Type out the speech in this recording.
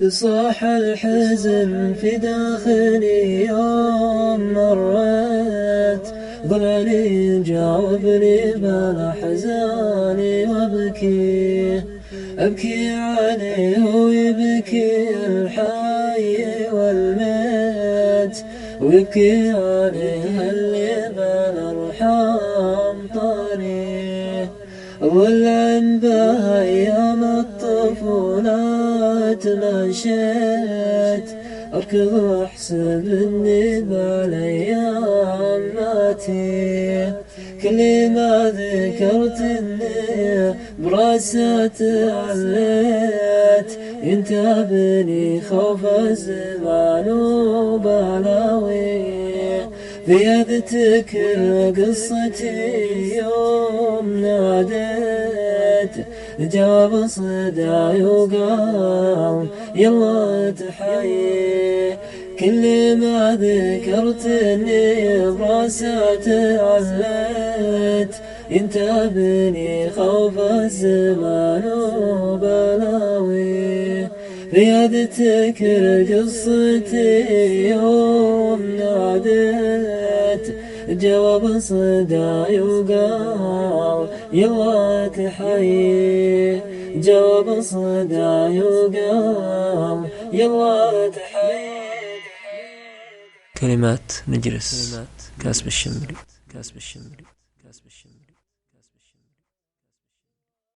صاح الحزن في داخلي يوم مرت، ظلني جاوبني بالأحزان وابكي، أبكي عليه ويبكي الحي والميت، ويبكي عليه اللي بالأرحام طاري، والعن به أيام الطفولة تمشيت، أركض وأحسب إني بالأيام ماتي، كل ما ذكرت إني براسة عليت، ينتابني خوف الزمان وبلاوي، في أذكر قصتي يوم ناديت، جاب صداي وقال يلا تحيي، كل ما ذكرت اني براسة عليت، ينتابني خوف الزمان وبلاوي، في أذكر قصتي يوم ناديت، جواب صداي وقال يلا تحيي، جواب صداي وقال يلا تحيي. كلمات نجرس كاسب الشمري.